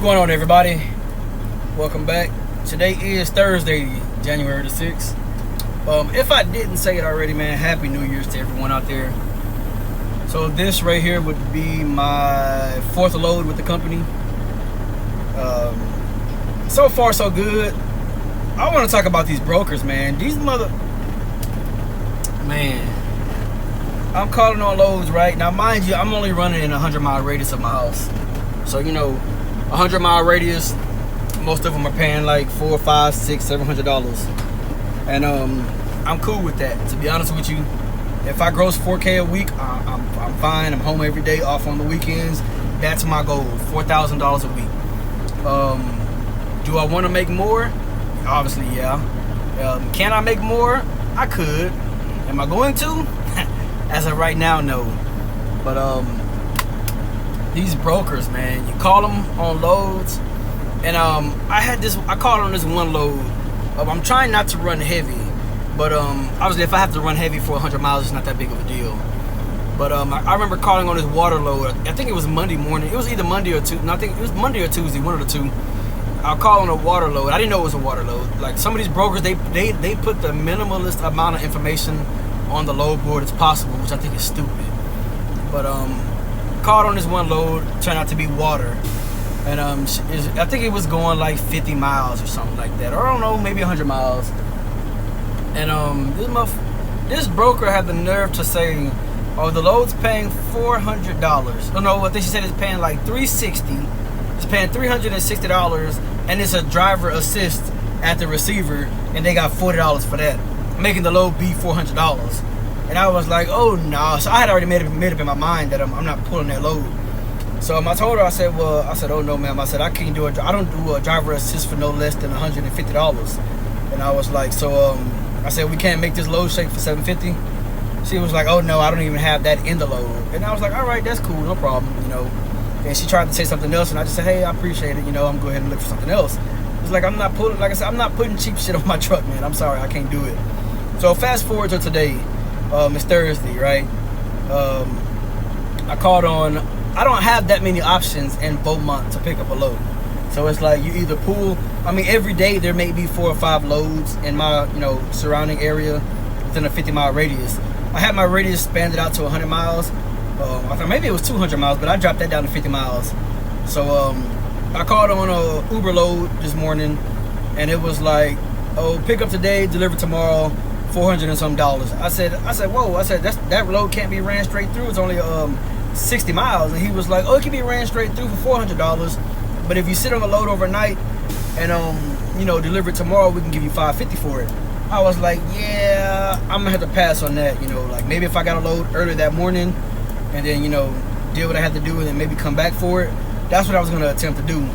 going on, everybody? Welcome back. Today is Thursday, January the 6th. If I didn't say it already, man, Happy New Year's to everyone out there. So this right here would be my fourth load with the company. So far, so good. I want to talk about these brokers, man. Man, I'm calling on loads, right? Now, mind you, I'm only running in a 100-mile radius of my house. So, 100-mile radius, most of them are paying like $400, $500, $600, $700. And I'm cool with that, to be honest with you. If I gross $4K a week, I'm fine. I'm home every day, off on the weekends. That's my goal, $4,000 a week. Do I want to make more? Obviously, yeah. Can I make more? I could. Am I going to? As of right now, no. But these brokers, man, you call them on loads, and I called on this one load. I'm trying not to run heavy, but obviously if I have to run heavy for 100 miles, it's not that big of a deal. But I remember calling on this water load. I think it was Monday morning. It was either Monday or Tuesday. No, I think it was Monday or Tuesday, one of the two. I'll call on a water load. I didn't know it was a water load. Like, some of these brokers, they put the minimalist amount of information on the load board as possible, which I think is stupid. But called on this one load, turned out to be water, and I think it was going like 50 miles or something like that, or I don't know, maybe 100 miles. And this broker had the nerve to say, "Oh, the load's paying $400." No, I think she said it's paying like $360. It's paying $360, and it's a driver assist at the receiver, and they got $40 for that, making the load be $400. And I was like, oh no. So I had already made up in my mind that I'm not pulling that load. So I told her, I said, oh no, ma'am. I said, I don't do a driver assist for no less than $150. And I was like, I said, we can't make this load shake for $750. She was like, oh no, I don't even have that in the load. And I was like, all right, that's cool, no problem, And she tried to say something else, and I just said, hey, I appreciate it, I'm going to go ahead and look for something else. It's like, I'm not putting cheap shit on my truck, man. I'm sorry, I can't do it. So fast forward to today. It's Thursday, right? I called on. I don't have that many options in Beaumont to pick up a load. So it's like you either pull. Every day there may be 4 or 5 loads in my surrounding area within a 50-mile radius. I had my radius expanded out to 100 miles. I thought maybe it was 200 miles, but I dropped that down to 50 miles. So I called on a Uber load this morning, and it was like, oh, pick up today, deliver tomorrow, $400 and some. I said, whoa. I said, that load can't be ran straight through. It's only 60 miles. And he was like, oh, it can be ran straight through for $400. But if you sit on the load overnight and deliver it tomorrow, we can give you $550 for it. I was like, yeah, I'm gonna have to pass on that. Like maybe if I got a load early that morning, and then deal what I had to do, and then maybe come back for it. That's what I was gonna attempt to do.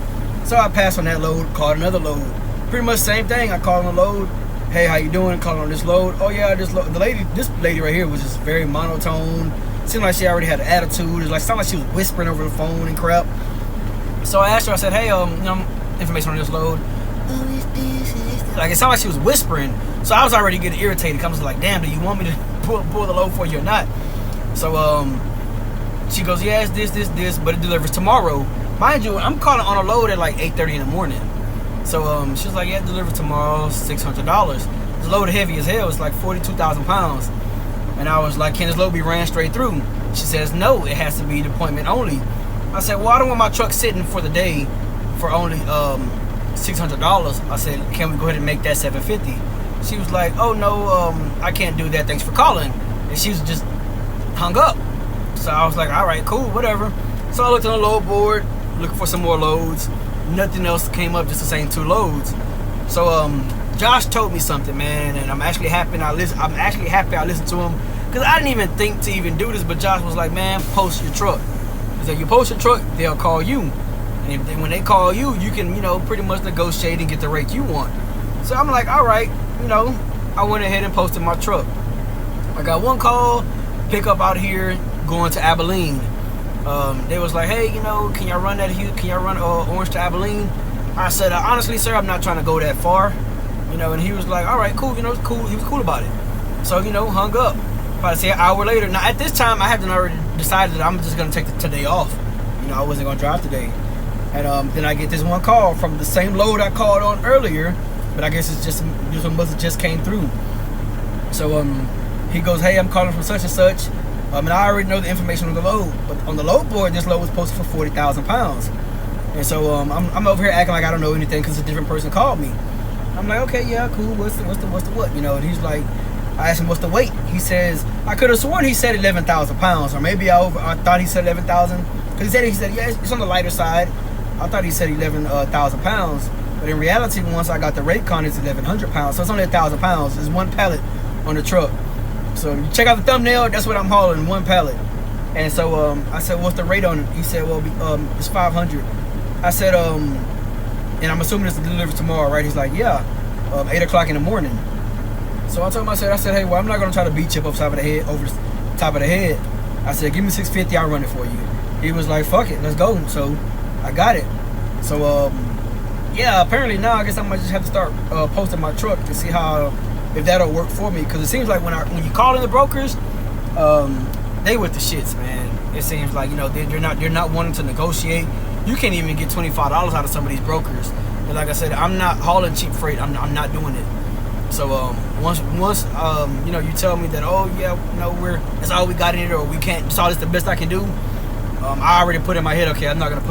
So I passed on that load, called another load. Pretty much same thing. I called on a load. Hey, how you doing? Calling on this load. Oh yeah, this lady right here was just very monotone. Seemed like she already had an attitude. It sounded like she was whispering over the phone and crap. So I asked her. I said, hey, information on this load. Oh, it's this. Like, it sounded like she was whispering. So I was already getting irritated. I was like, damn, do you want me to pull the load for you or not? So she goes, yeah, it's this, but it delivers tomorrow. Mind you, I'm calling on a load at like 8:30 in the morning. So she was like, yeah, deliver tomorrow, $600. This load heavy as hell. It's like 42,000 pounds. And I was like, can this load be ran straight through? She says, no, it has to be an appointment only. I said, well, I don't want my truck sitting for the day for only $600. I said, can we go ahead and make that $750? She was like, oh no, I can't do that, thanks for calling. And she was just hung up. So I was like, all right, cool, whatever. So I looked on the load board, looking for some more loads. Nothing else came up, just the same 2 loads. So Josh told me something, man, and I'm actually happy I listened to him, because I didn't even think to even do this. But Josh was like, man, post your truck. He said, you post your truck, they'll call you, and when they call you, you can pretty much negotiate and get the rate you want. So I'm like, all right, I went ahead and posted my truck. I got one call, pick up out here, going to Abilene. They was like, hey, can y'all run Orange to Abilene? I said, honestly, sir, I'm not trying to go that far. And he was like, all right, cool, it's cool. He was cool about it. So, hung up. Probably say an hour later. Now, at this time, I had already decided that I'm just going to take the today off. I wasn't going to drive today. And then I get this one call from the same load I called on earlier, but I guess it's just this one must have just came through. So he goes, hey, I'm calling from such and such, and I already know the information on the load, but on the load board, this load was posted for 40,000 pounds. And so I'm over here acting like I don't know anything because a different person called me. I'm like, okay, yeah, cool. What's the what? You know, and he's like, I asked him what's the weight. He says, I could have sworn he said 11,000 pounds, or maybe I thought he said 11,000, because he said yeah, it's on the lighter side. I thought he said 11,000 pounds, but in reality, once I got the rate con, it's 1,100 pounds. So it's only 1,000 pounds. There's one pallet on the truck. So you check out the thumbnail. That's what I'm hauling, one pallet. And so I said, what's the rate on it? He said, well, it's 500. I said, and I'm assuming it's delivered tomorrow, right? He's like, yeah, 8 o'clock in the morning. So I told him, I said, hey, well, I'm not gonna try to beat you up over the top of the head. I said, give me 650, I'll run it for you. He was like, fuck it, let's go. So I got it. So yeah, apparently now I guess I might just have to start posting my truck to see if that'll work for me. Because it seems like when you call in the brokers, they with the shits, man. It seems like, you know, they're not wanting to negotiate. You can't even get $25 out of some of these brokers. And like I said, I'm not hauling cheap freight. I'm not doing it. So once you know, you tell me that, oh yeah, you know, that's all we got in it, or we can't, that's all, it's the best I can do. I already put in my head, okay, I'm not gonna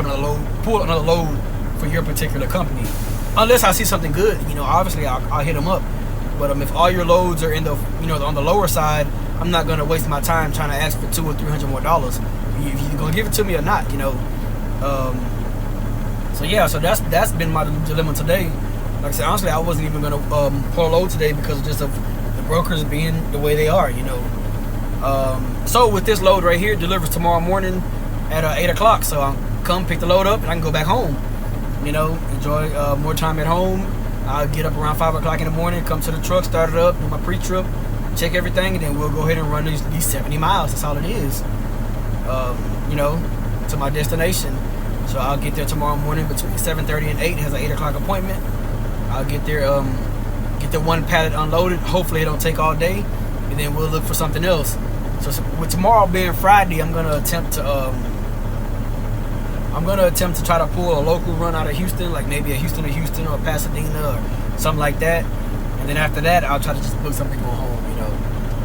pull another load for your particular company, unless I see something good. You know, obviously I'll hit them up. But if all your loads are in the, you know, on the lower side, I'm not gonna waste my time trying to ask for $200 or $300 more. If you're gonna give it to me or not, you know. So yeah, so that's been my dilemma today. Like I said, honestly, I wasn't even gonna pull a load today because just of the brokers being the way they are, you know. So with this load right here, delivers tomorrow morning at 8 o'clock. So I'll come pick the load up and I can go back home. You know, enjoy more time at home. I'll get up around 5 o'clock in the morning, come to the truck, start it up, do my pre-trip, check everything, and then we'll go ahead and run these 70 miles. That's all it is. You know, to my destination. So I'll get there tomorrow morning between 7:30 and 8. It has an 8 o'clock appointment. I'll get there, get the one pallet unloaded. Hopefully it don't take all day, and then we'll look for something else. So with tomorrow being Friday, I'm gonna attempt to try to pull a local run out of Houston, like maybe a Houston or Pasadena or something like that. And then after that, I'll try to just book something going home, you know.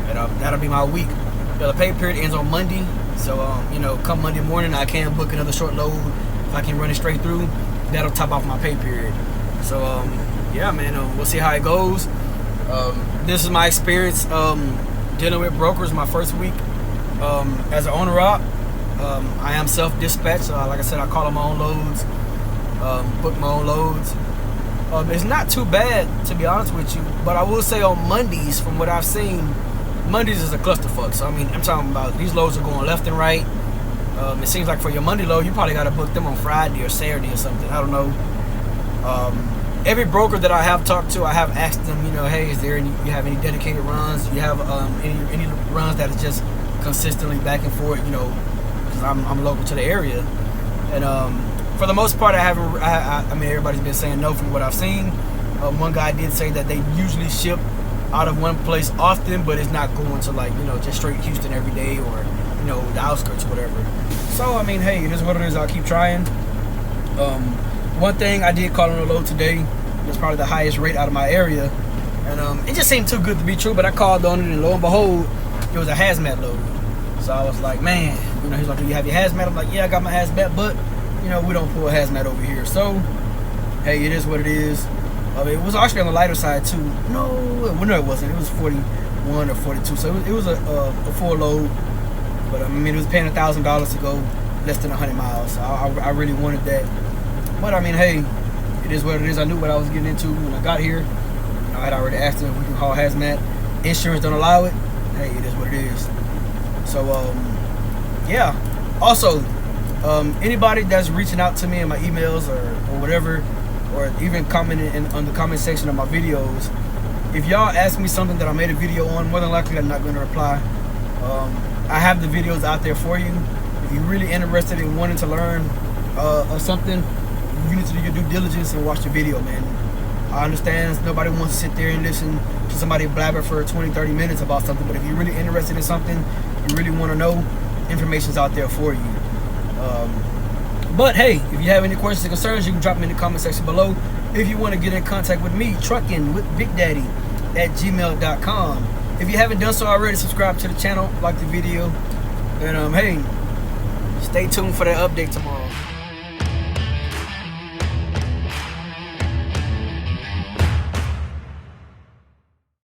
And that'll be my week. The pay period ends on Monday, so you know, come Monday morning, I can book another short load. If I can run it straight through, that'll top off my pay period. So yeah, man, we'll see how it goes. This is my experience dealing with brokers my first week as an owner op. I am self-dispatched. Like I said, I call on my own loads, book my own loads. It's not too bad, to be honest with you, but I will say on Mondays, from what I've seen, Mondays is a clusterfuck. So I mean, I'm talking about these loads are going left and right. It seems like for your Monday load, you probably got to book them on Friday or Saturday or something. I don't know. Every broker that I have talked to, I have asked them, you know, hey, you have any dedicated runs? Do you have any runs that is just consistently back and forth? You know, because I'm local to the area, and for the most part, I haven't. I mean, everybody's been saying no from what I've seen. One guy did say that they usually ship out of one place often, but it's not going to, like, you know, just straight Houston every day, or, you know, the outskirts or whatever. So I mean, hey, it is what it is. I'll keep trying. One thing I did call on a load today was probably the highest rate out of my area, and it just seemed too good to be true. But I called on it, and lo and behold, it was a hazmat load. So I was like, man, you know, he's like, do you have your hazmat? I'm like, yeah, I got my hazmat, but you know, we don't pull a hazmat over here. So hey, it is what it is. It was actually on the lighter side too. No, it wasn't. It was 41 or 42. So it was a full load, but I mean, it was paying $1,000 to go less than 100 miles. So I really wanted that. But I mean, hey, it is what it is. I knew what I was getting into when I got here. I had already asked them if we can haul hazmat. Insurance don't allow it. Hey, it is what it is. So yeah. Also, anybody that's reaching out to me in my emails or whatever, or even commenting on the comment section of my videos, if y'all ask me something that I made a video on, more than likely I'm not going to reply. I have the videos out there for you. If you're really interested in wanting to learn something, you need to do your due diligence and watch the video, man. I understand nobody wants to sit there and listen to somebody blabber for 20-30 minutes about something, but if you're really interested in something, you really want to know, information's out there for you. But hey, if you have any questions or concerns, you can drop them in the comment section below. If you want to get in contact with me, trucking with Big Daddy at gmail.com. If you haven't done so already, subscribe to the channel, like the video, and hey, stay tuned for that update tomorrow.